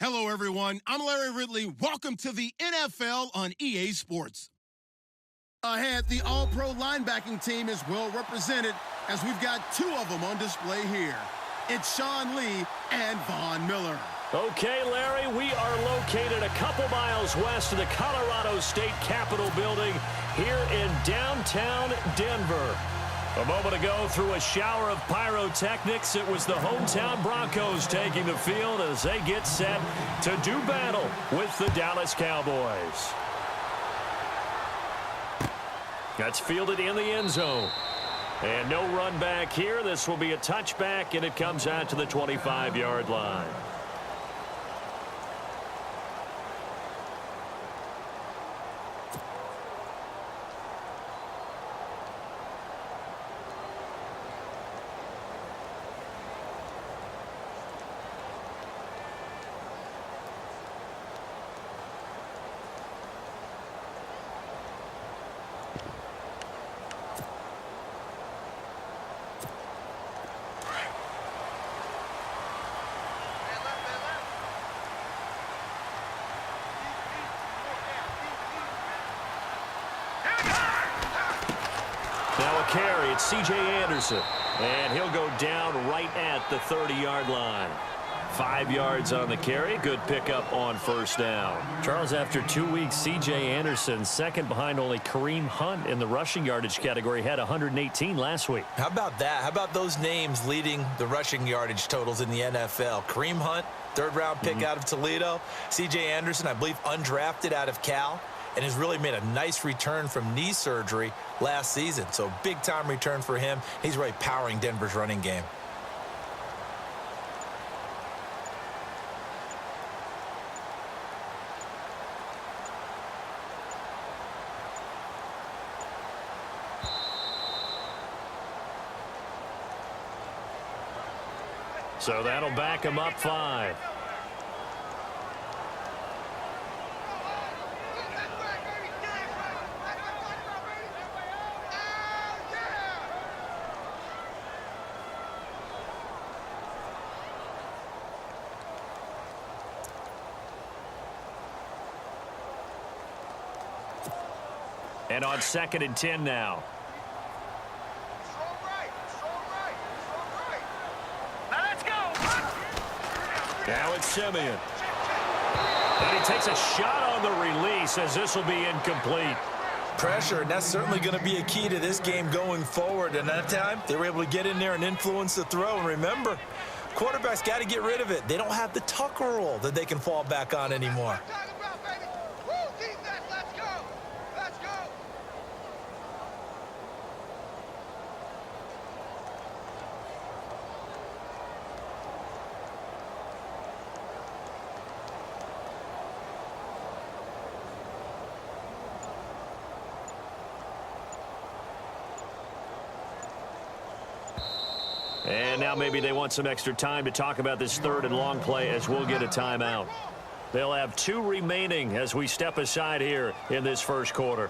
Hello, everyone. I'm Larry Ridley. Welcome to the NFL on EA Sports. Ahead, the All-Pro linebacking team is well represented as we've got two of them on display here. It's Sean Lee and Von Miller. Okay, Larry, we are located a couple miles west of the Colorado State Capitol building here in downtown Denver. A moment ago, through a shower of pyrotechnics, it was the hometown Broncos taking the field as they get set to do battle with the Dallas Cowboys. That's fielded in the end zone. And no run back here. This will be a touchback, and it comes out to the 25-yard line. Now a carry, it's C.J. Anderson, and he'll go down right at the 30-yard line. 5 yards on the carry, good pickup on first down. Charles, after 2 weeks, C.J. Anderson, second behind only Kareem Hunt in the rushing yardage category, had 118 last week. How about that? How about those names leading the rushing yardage totals in the NFL? Kareem Hunt, third-round pick out of Toledo. C.J. Anderson, I believe, undrafted out of Cal, and has really made a nice return from knee surgery last season. So big-time return for him. He's really powering Denver's running game. So that'll back him up 5. And on 2nd and 10 now. Now it's Simeon. And he takes a shot on the release as this will be incomplete. Pressure, and that's certainly going to be a key to this game going forward. And that time, they were able to get in there and influence the throw. And remember, quarterbacks got to get rid of it. They don't have the Tucker rule that they can fall back on anymore. And now maybe they want some extra time to talk about this 3rd and long play as we'll get a timeout. They'll have 2 remaining as we step aside here in this first quarter.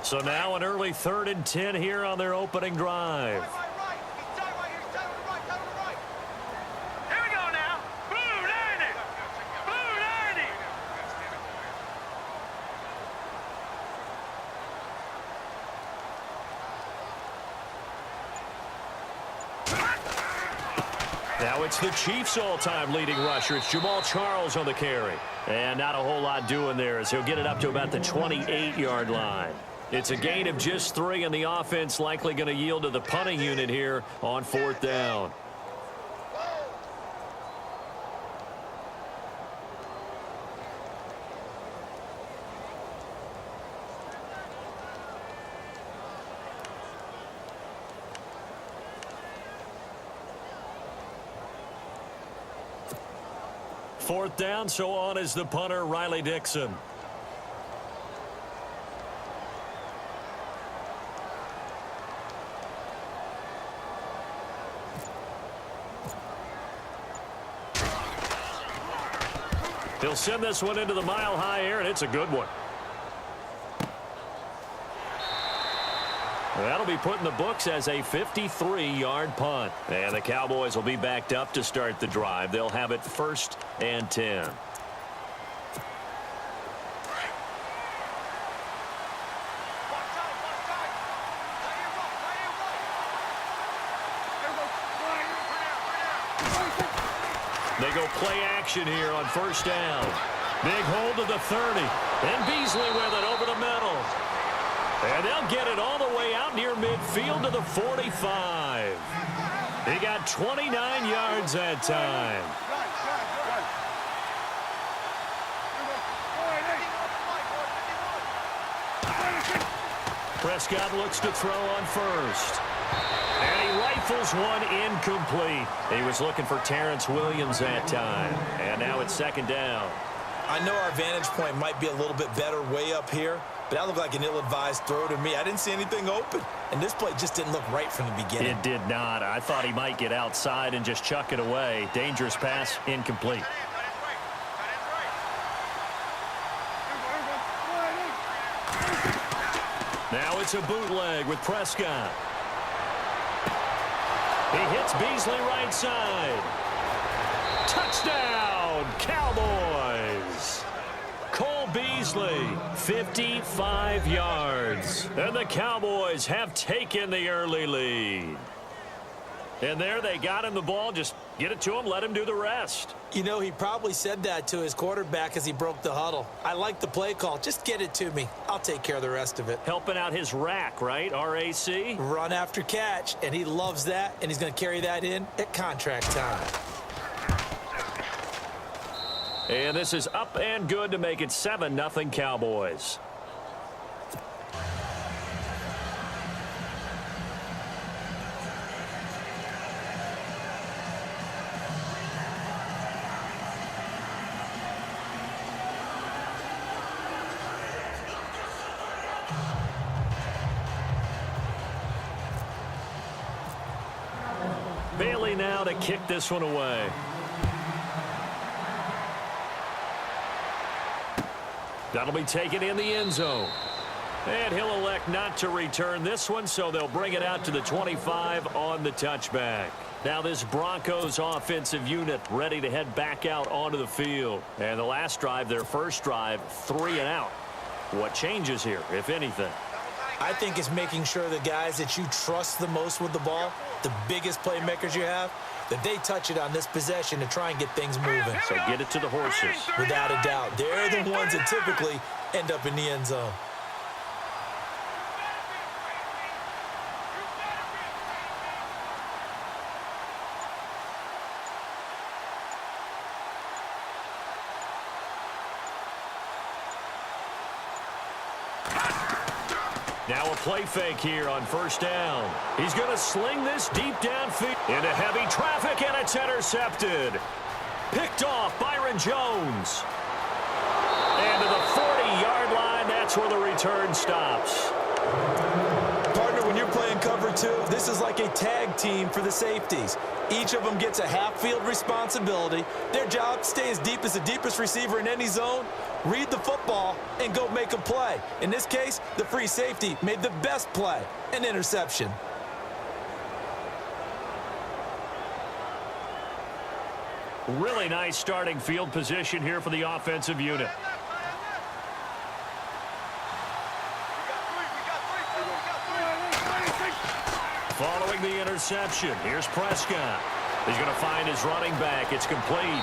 So now an early 3rd and 10 here on their opening drive. Here we go now. Blue 90. Blue 90. Now it's the Chiefs' all-time leading rusher. It's Jamal Charles on the carry. And not a whole lot doing there as he'll get it up to about the 28-yard line. It's a gain of just 3, and the offense likely going to yield to the punting unit here on 4th down. 4th down, so on is the punter, Riley Dixon. He'll send this one into the mile-high air, and it's a good one. That'll be put in the books as a 53-yard punt. And the Cowboys will be backed up to start the drive. They'll have it 1st and 10. They go play action here on 1st down. Big hold to the 30. And Beasley with it over the middle. And they'll get it all the way out near midfield to the 45. He got 29 yards that time. Prescott looks to throw on 1st. And he rifles one incomplete. He was looking for Terrence Williams that time. And now it's 2nd down. I know our vantage point might be a little bit better way up here, but that looked like an ill-advised throw to me. I didn't see anything open, and this play just didn't look right from the beginning. It did not. I thought he might get outside and just chuck it away. Dangerous pass, incomplete. Now it's a bootleg with Prescott. He hits Beasley right side. Touchdown, Cowboys. Cole Beasley, 55 yards. And the Cowboys have taken the early lead. And there they got him the ball. Just get it to him, let him do the rest. You know, he probably said that to his quarterback as he broke the huddle. I like the play call. Just get it to me. I'll take care of the rest of it. Helping out his rack, right? RAC? Run after catch, and he loves that, and he's going to carry that in at contract time. And this is up and good to make it 7-0 Cowboys. Bailey now to kick this one away. That'll be taken in the end zone. And he'll elect not to return this one, so they'll bring it out to the 25 on the touchback. Now this Broncos offensive unit ready to head back out onto the field. And the last drive, their first drive, 3 and out. What changes here, if anything? I think it's making sure the guys that you trust the most with the ball, the biggest playmakers you have, that they touch it on this possession to try and get things moving. So get it to the horses. Without a doubt. They're the ones that typically end up in the end zone. Now a play fake here on 1st down. He's going to sling this deep downfield into heavy traffic, and it's intercepted. Picked off Byron Jones. And to the 40-yard line, that's where the return stops. Partner, when you're playing cover 2, this is like a tag team for the safeties. Each of them gets a half-field responsibility. Their job, stay as deep as the deepest receiver in any zone, read the football, and go make a play. In this case, the free safety made the best play, an interception. Really nice starting field position here for the offensive unit. Following the interception, here's Prescott. He's going to find his running back. It's complete.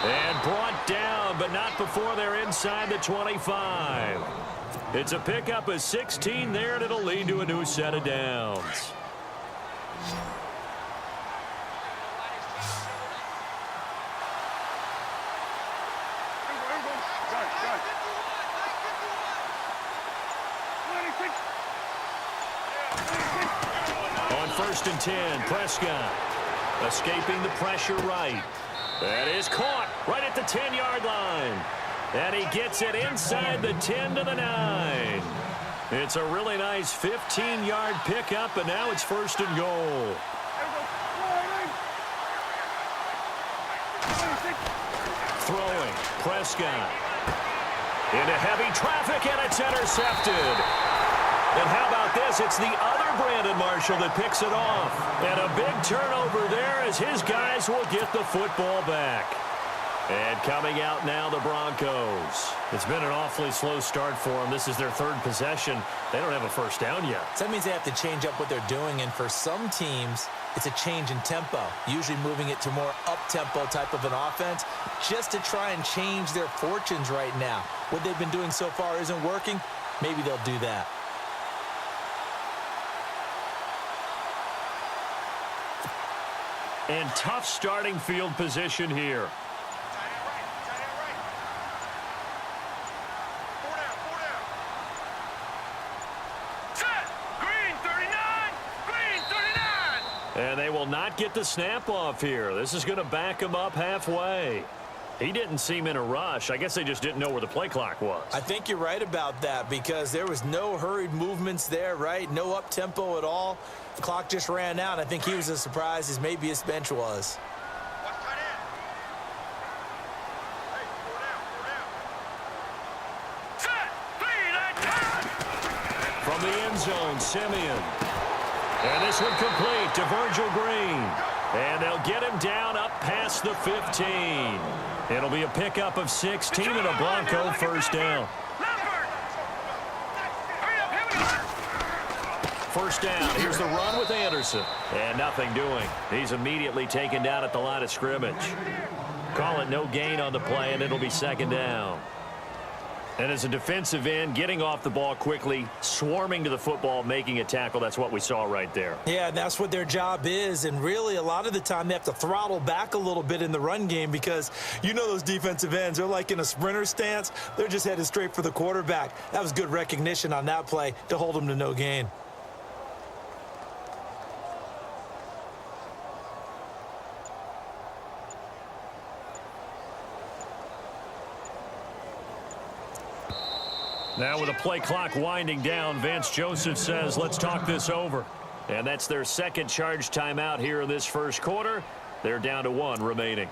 And brought down, but not before they're inside the 25. It's a pickup of 16 there, and it'll lead to a new set of downs. On 1st and 10, Prescott escaping the pressure right. That is caught right at the 10-yard line. And he gets it inside the 10 to the 9. It's a really nice 15-yard pickup, and now it's 1st and goal. Throwing, Prescott. Into heavy traffic, and it's intercepted. And how about this? It's the other Brandon Marshall that picks it off. And a big turnover there as his guys will get the football back. And coming out now, the Broncos. It's been an awfully slow start for them. This is their 3rd possession. They don't have a first down yet. So that means they have to change up what they're doing, and for some teams, it's a change in tempo, usually moving it to more up-tempo type of an offense just to try and change their fortunes right now. What they've been doing so far isn't working. Maybe they'll do that. And tough starting field position here. And they will not get the snap off here. This is going to back him up halfway. He didn't seem in a rush. I guess they just didn't know where the play clock was. I think you're right about that because there was no hurried movements there, right? No up-tempo at all. The clock just ran out. I think he was as surprised as maybe his bench was. From the end zone, Simeon. And this one complete to Virgil Green. And they'll get him down up past the 15. It'll be a pickup of 16 and a Bronco first down. First down. Here's the run with Anderson. And nothing doing. He's immediately taken down at the line of scrimmage. Call it no gain on the play, and it'll be 2nd down. And as a defensive end, getting off the ball quickly, swarming to the football, making a tackle, that's what we saw right there. Yeah, that's what their job is. And really, a lot of the time, they have to throttle back a little bit in the run game because you know those defensive ends, they're like in a sprinter stance. They're just headed straight for the quarterback. That was good recognition on that play to hold them to no gain. Now with the play clock winding down, Vance Joseph says, let's talk this over. And that's their 2nd charge timeout here in this 1st quarter. They're down to 1 remaining.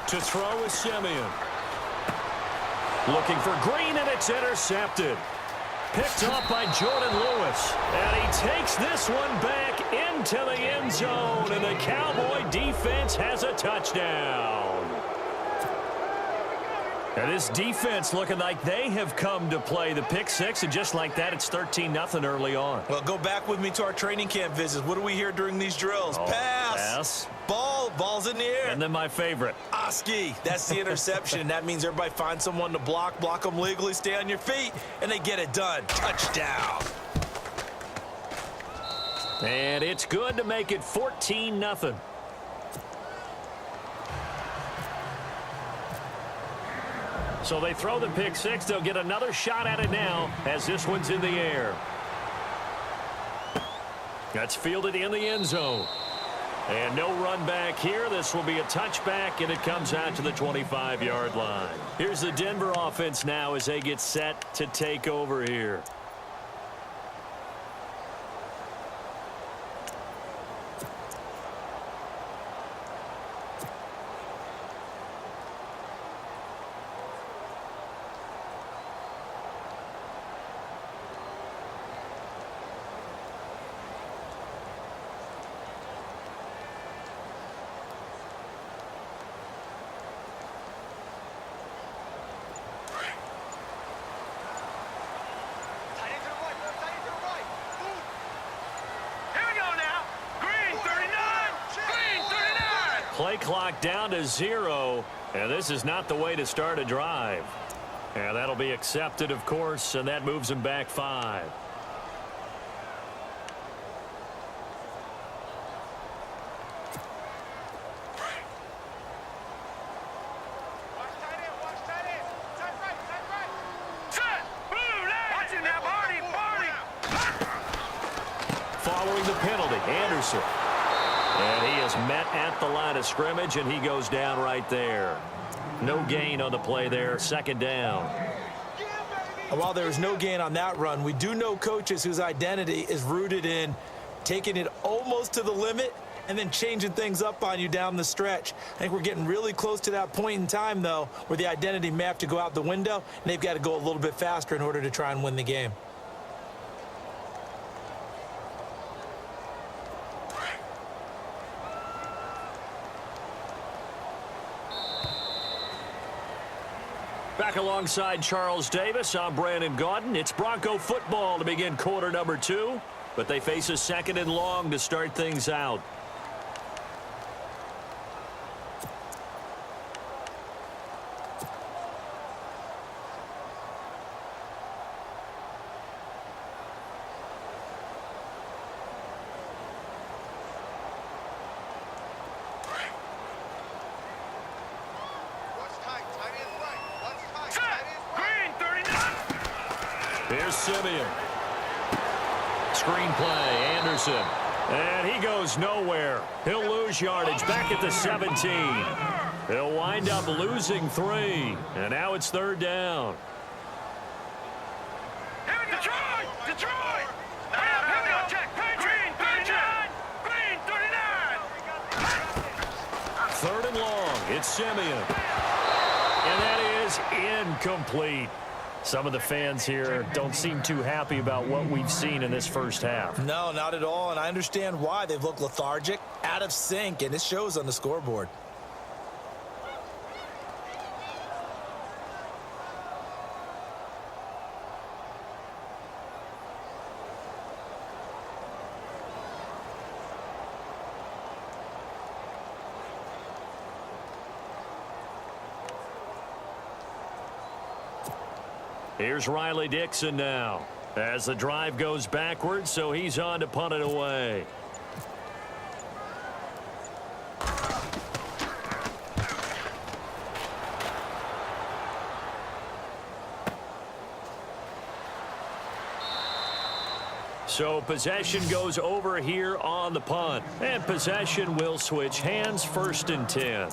To throw is Simeon. Looking for Green, and it's intercepted. Picked off by Jordan Lewis. And he takes this one back into the end zone. And the Cowboy defense has a touchdown. And this defense looking like they have come to play the pick six. And just like that, it's 13-0 early on. Well, go back with me to our training camp visits. What do we hear during these drills? Pass. Ball's in the air. And then my favorite. Oski. That's the interception. That means everybody finds someone to block them legally, stay on your feet, and they get it done. Touchdown. And it's good to make it 14-0. So they throw the pick six. They'll get another shot at it now as this one's in the air. That's fielded in the end zone. And no run back here. This will be a touchback, and it comes out to the 25-yard line. Here's the Denver offense now as they get set to take over here. play clock down to 0, and this is not the way to start a drive. And that'll be accepted, of course, and that moves him back 5. Following the penalty, Anderson. And he is met at the line of scrimmage, and he goes down right there. No gain on the play there, 2nd down. And while there is no gain on that run, we do know coaches whose identity is rooted in taking it almost to the limit and then changing things up on you down the stretch. I think we're getting really close to that point in time, though, where the identity may have to go out the window, and they've got to go a little bit faster in order to try and win the game. Back alongside Charles Davis, I'm Brandon Gaudin. It's Bronco football to begin quarter number 2, but they face a 2nd and long to start things out. Here's Simeon. Screenplay, Anderson. And he goes nowhere. He'll lose yardage back at the 17. He'll wind up losing 3. And now it's 3rd down. Detroit! Detroit! Here we go, check. Green 39! Green 39! 3rd and long. It's Simeon. And that is incomplete. Some of the fans here don't seem too happy about what we've seen in this first half. No, not at all, and I understand why. They've looked lethargic, out of sync, and it shows on the scoreboard. Here's Riley Dixon now as the drive goes backwards, so he's on to punt it away. So possession goes over here on the punt, and possession will switch hands, 1st and 10.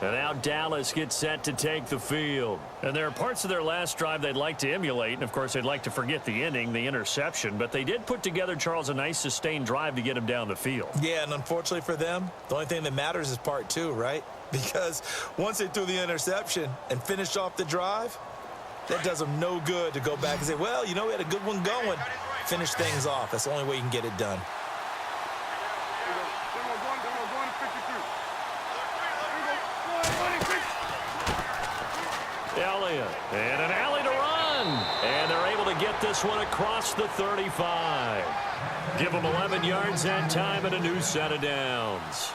And now Dallas gets set to take the field. And there are parts of their last drive they'd like to emulate. And, of course, they'd like to forget the ending, the interception. But they did put together, Charles, a nice sustained drive to get him down the field. Yeah, and unfortunately for them, the only thing that matters is part 2, right? Because once they threw the interception and finished off the drive, that does them no good to go back and say, well, you know, we had a good one going. Finish things off. That's the only way you can get it done. Elliott, and an alley to run. And they're able to get this one across the 35. Give them 11 yards that time and a new set of downs.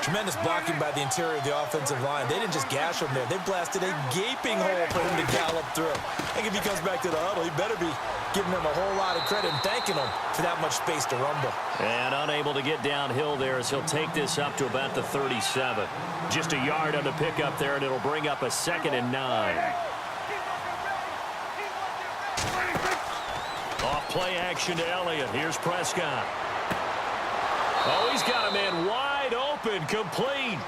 Tremendous blocking by the interior of the offensive line. They didn't just gash him there. They blasted a gaping hole for him to gallop through. I think if he comes back to the huddle, he better be giving them a whole lot of credit and thanking them for that much space to rumble. And unable to get downhill there as he'll take this up to about the 37. Just a yard on the pickup there, and it'll bring up a 2nd and 9. Off play action to Elliott. Here's Prescott. Oh, he's got a man wide open, complete.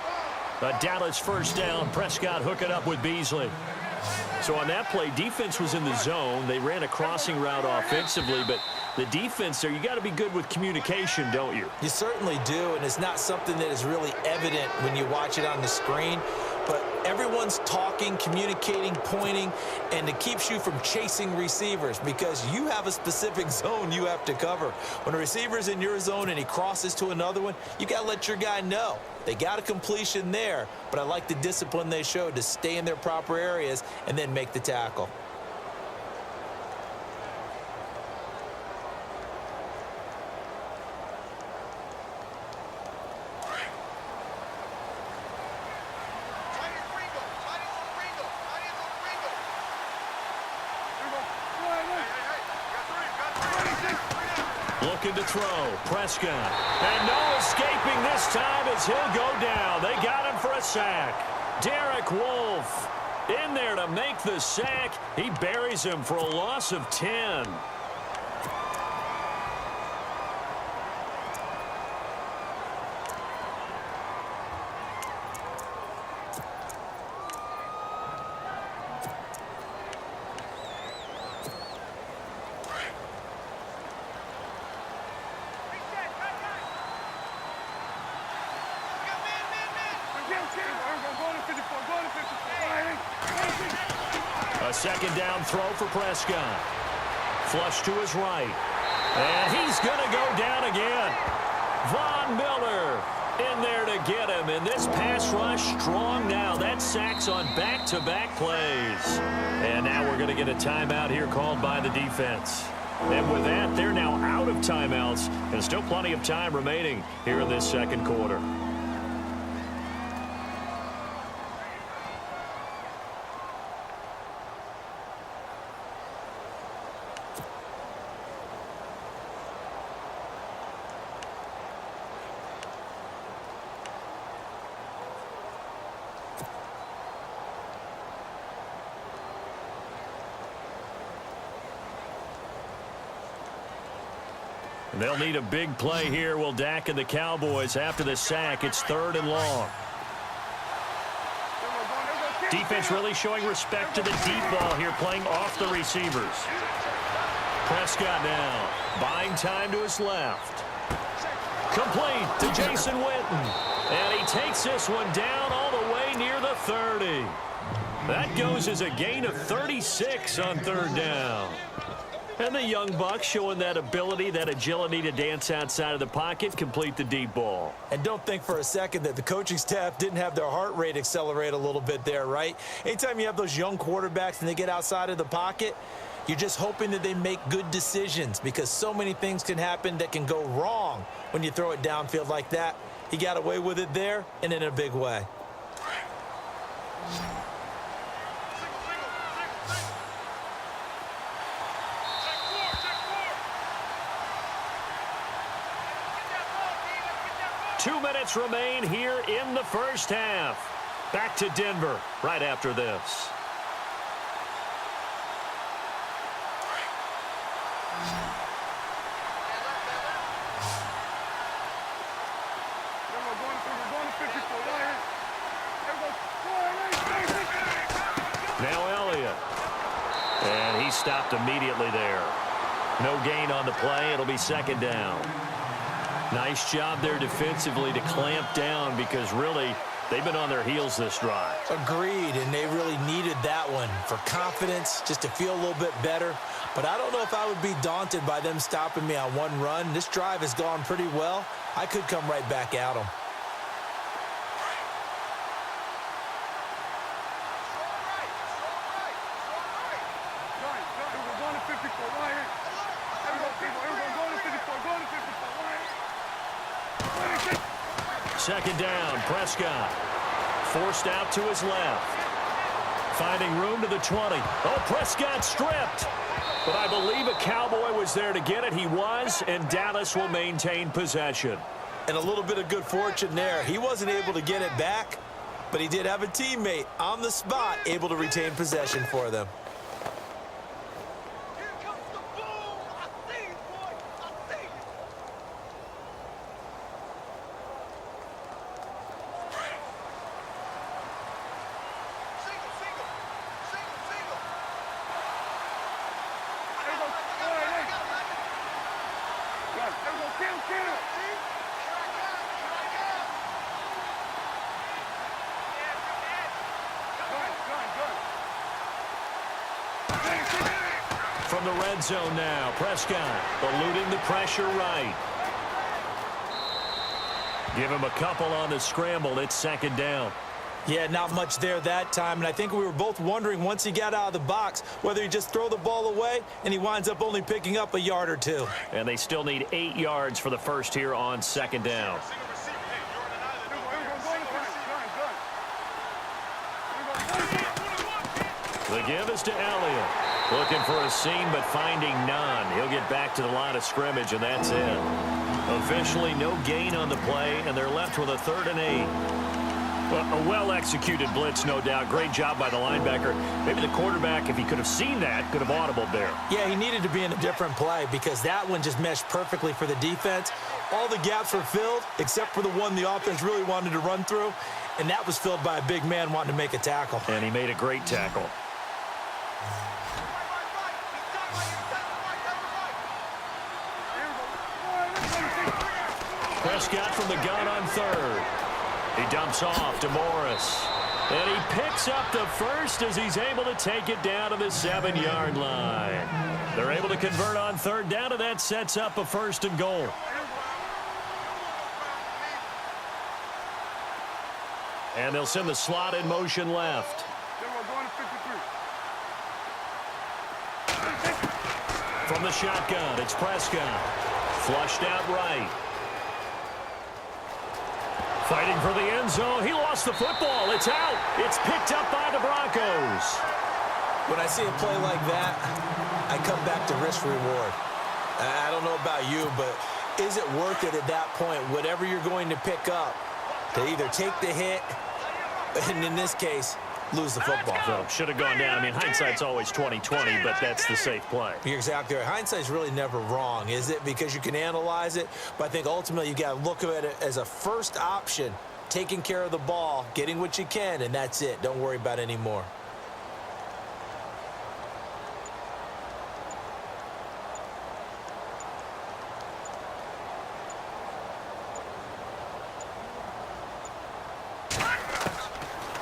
A Dallas 1st down. Prescott hooking up with Beasley. So on that play, defense was in the zone. They ran a crossing route offensively, but the defense there, you got to be good with communication, don't you? You certainly do, and it's not something that is really evident when you watch it on the screen. But everyone's talking, communicating, pointing, and it keeps you from chasing receivers because you have a specific zone you have to cover. When a receiver's in your zone and he crosses to another one, you got to let your guy know. They got a completion there, but I like the discipline they showed to stay in their proper areas and then make the tackle. Looking to throw. Prescott. And no escaping this time as he'll go down. They got him for a sack. Derek Wolfe in there to make the sack. He buries him for a loss of 10. A second down throw for Prescott. Flush to his right. And he's going to go down again. Von Miller in there to get him. And this pass rush strong now. That sacks on back-to-back plays. And now we're going to get a timeout here called by the defense. And with that, they're now out of timeouts. And still plenty of time remaining here in this second quarter. They'll need a big play here. Will Dak and the Cowboys after the sack. It's 3rd and long. Defense really showing respect to the deep ball here, playing off the receivers. Prescott now buying time to his left. Complete to Jason Witten. And he takes this one down all the way near the 30. That goes as a gain of 36 on 3rd down. And the young bucks showing that ability, that agility to dance outside of the pocket, complete the deep ball. And don't think for a second that the coaching staff didn't have their heart rate accelerate a little bit there, right? Anytime you have those young quarterbacks and they get outside of the pocket, you're just hoping that they make good decisions because so many things can happen that can go wrong when you throw it downfield like that. He got away with it there and in a big way. 2 minutes remain here in the first half. Back to Denver right after this. Now Elliott. And he stopped immediately there. No gain on the play. It'll be 2nd down. Nice job there defensively to clamp down because really they've been on their heels this drive. Agreed, and they really needed that one for confidence, just to feel a little bit better. But I don't know if I would be daunted by them stopping me on one run. This drive has gone pretty well. I could come right back at them. Second down, Prescott. Forced out to his left. Finding room to the 20. Oh, Prescott stripped. But I believe a Cowboy was there to get it. He was, and Dallas will maintain possession. And a little bit of good fortune there. He wasn't able to get it back, but he did have a teammate on the spot able to retain possession for them. From the red zone now, Prescott eluding the pressure right. Give him a couple on the scramble. It's 2nd down. Yeah, not much there that time, and I think we were both wondering once he got out of the box whether he just throw the ball away, and he winds up only picking up a yard or two. And they still need 8 yards for the first here on 2nd down. The give is to Elliott. Looking for a seam, but finding none. He'll get back to the line of scrimmage, and that's it. Officially no gain on the play, and they're left with a 3rd and 8. Well, a well-executed blitz, no doubt. Great job by the linebacker. Maybe the quarterback, if he could have seen that, could have audibled there. Yeah, he needed to be in a different play because that one just meshed perfectly for the defense. All the gaps were filled except for the one the offense really wanted to run through, and that was filled by a big man wanting to make a tackle. And he made a great tackle. Prescott from the gun on 3rd. He dumps off to Morris. And he picks up the first as he's able to take it down to the 7-yard line. They're able to convert on 3rd down, and that sets up a 1st and goal. And they'll send the slot in motion left. From the shotgun, it's Prescott. Flushed out right. Fighting for the end zone. He lost the football. It's out. It's picked up by the Broncos. When I see a play like that, I come back to risk reward. I don't know about you, but is it worth it at that point, whatever you're going to pick up, to either take the hit, and in this case, lose the football? So, should have gone down. I mean, hindsight's always 20/20, but that's the safe play. You're exactly right. Hindsight's really never wrong, is it? Because you can analyze it, but I think ultimately you got to look at it as a first option, taking care of the ball, getting what you can, and that's it. Don't worry about any more.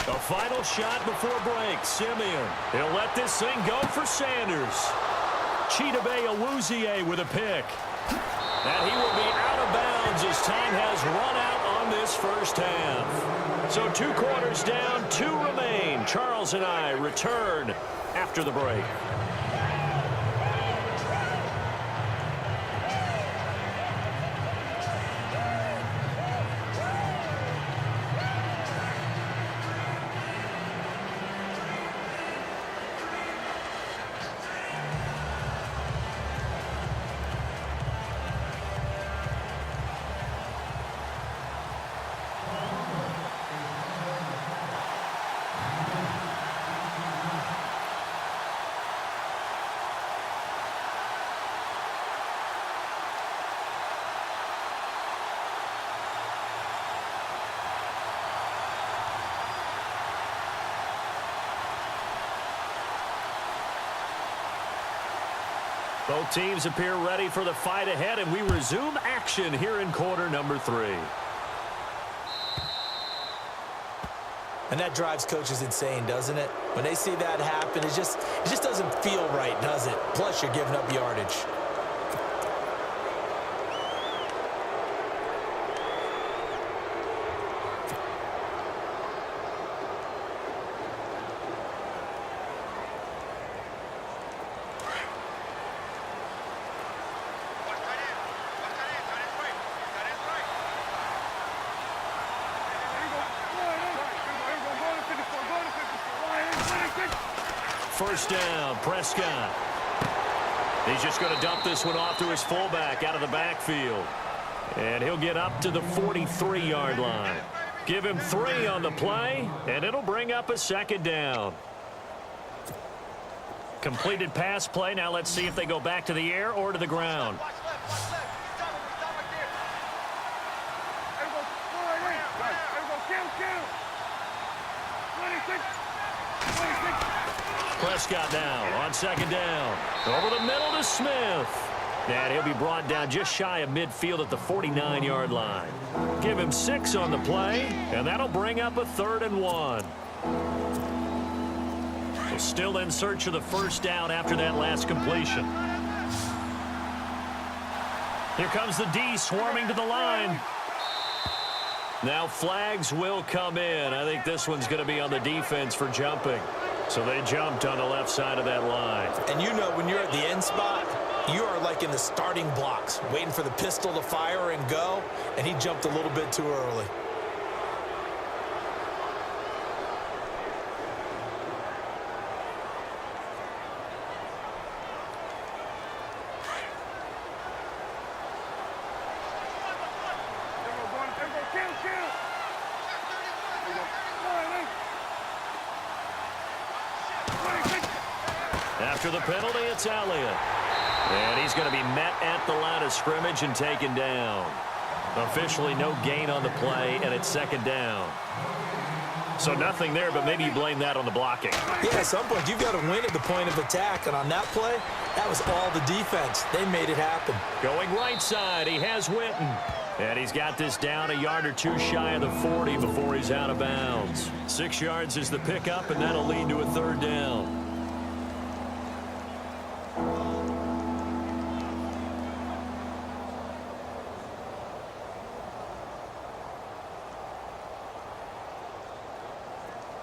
The final shot before break. Simeon. He'll let this thing go for Sanders. Chidobe Awuzie with a pick. And he will be out of bounds as time has run out on this first half. So 2 quarters down, 2 remain. Charles and I return after the break. Both teams appear ready for the fight ahead, and we resume action here in quarter number 3. And that drives coaches insane, doesn't it? When they see that happen, it just doesn't feel right, does it? Plus, you're giving up yardage. First down, Prescott. He's just going to dump this one off to his fullback out of the backfield. And he'll get up to the 43-yard line. Give him 3 on the play, and it'll bring up a 2nd down. Completed pass play. Now let's see if they go back to the air or to the ground. Prescott now on 2nd down. Over the middle to Smith. And he'll be brought down just shy of midfield at the 49-yard line. Give him 6 on the play, and that'll bring up a 3rd and 1. So still in search of the first down after that last completion. Here comes the D swarming to the line. Now flags will come in. I think this one's going to be on the defense for jumping. So they jumped on the left side of that line. And you know when you're at the end spot, you are like in the starting blocks, waiting for the pistol to fire and go, and he jumped a little bit too early. After the penalty, it's Elliott. And he's going to be met at the line of scrimmage and taken down. Officially no gain on the play, and it's second down. So nothing there, but maybe you blame that on the blocking. Yeah, at some point, you've got to win at the point of attack. And on that play, that was all the defense. They made it happen. Going right side, he has Witten. And he's got this down a yard or two shy of the 40 before he's out of bounds. 6 yards is the pickup, and that'll lead to a third down.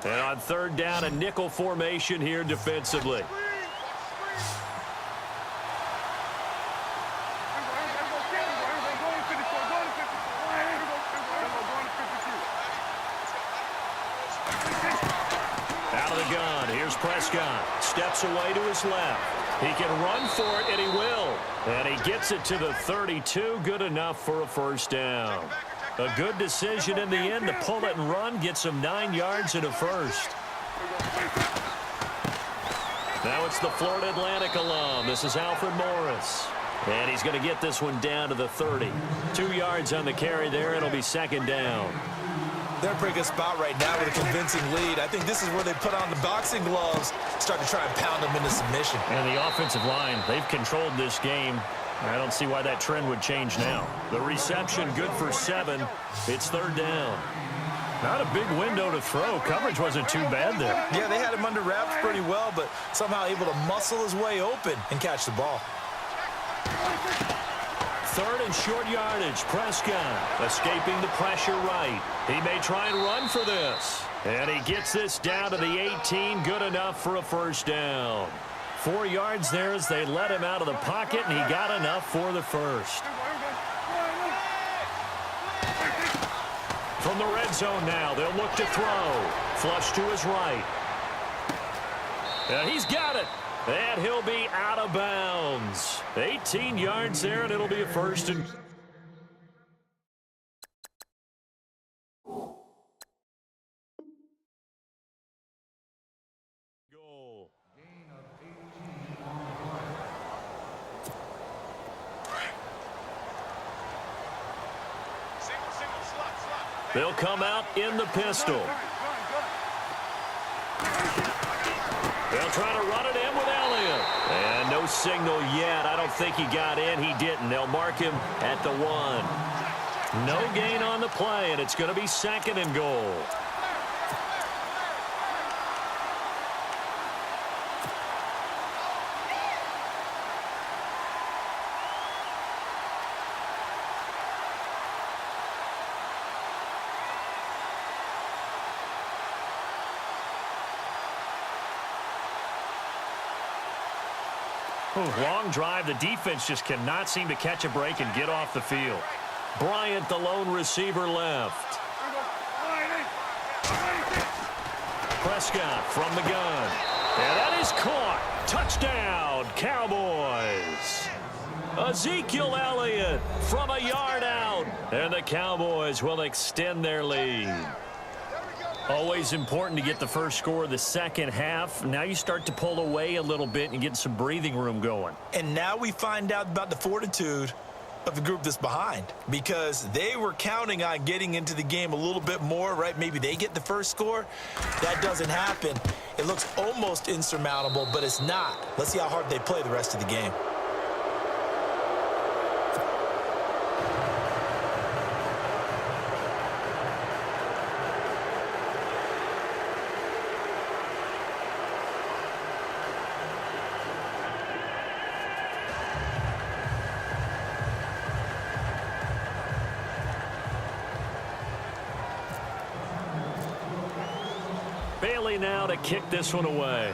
And on third down, a nickel formation here defensively. Out of the gun, here's Prescott. Steps away to his left. He can run for it, and he will. And he gets it to the 32, good enough for a first down. A good decision in the end to pull it and run, gets him 9 yards and a first. Now it's the Florida Atlantic alum. This is Alfred Morris. And he's going to get this one down to the 30. 2 yards on the carry there. It'll be second down. They're in a pretty good spot right now with a convincing lead. I think this is where they put on the boxing gloves, start to try and pound them into submission. And the offensive line, they've controlled this game. I don't see why that trend would change now. The reception good for 7. It's third down. Not a big window to throw. Coverage wasn't too bad there. Yeah, they had him under wraps pretty well, but somehow able to muscle his way open and catch the ball. Third and short yardage. Prescott escaping the pressure right. He may try and run for this. And he gets this down to the 18. Good enough for a first down. 4 yards there as they let him out of the pocket, and he got enough for the first. From the red zone now, they'll look to throw. Flush to his right. And he's got it. And he'll be out of bounds. 18 yards there, and it'll be a first and goal. They'll come out in the pistol. They'll try to run it in with Elliott. And no signal yet. I don't think he got in. He didn't. They'll mark him at the 1. No gain on the play, and it's going to be second and goal. Long drive. The defense just cannot seem to catch a break and get off the field. Bryant, the lone receiver, left. Prescott from the gun. And that is caught. Touchdown, Cowboys. Ezekiel Elliott from a yard out. And the Cowboys will extend their lead. Always important to get the first score of the second half. Now you start to pull away a little bit and get some breathing room going. And now we find out about the fortitude of the group that's behind, because they were counting on getting into the game a little bit more, right? Maybe they get the first score. That doesn't happen. It looks almost insurmountable, but it's not. Let's see how hard they play the rest of the game. Bailey now to kick this one away.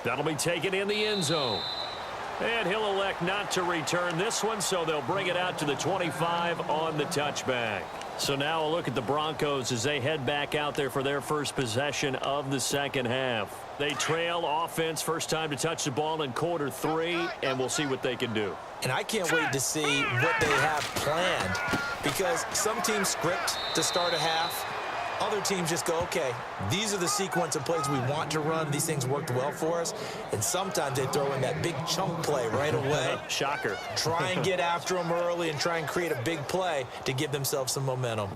That'll be taken in the end zone. And he'll elect not to return this one, so they'll bring it out to the 25 on the touchback. So now a look at the Broncos as they head back out there for their first possession of the second half. They trail offense, first time to touch the ball in quarter 3, and we'll see what they can do. And I can't wait to see what they have planned, because some teams script to start a half, Other teams just go, okay, these are the sequence of plays we want to run. These things worked well for us. And sometimes they throw in that big chunk play right away. Shocker. Try and get after them early and try and create a big play to give themselves some momentum.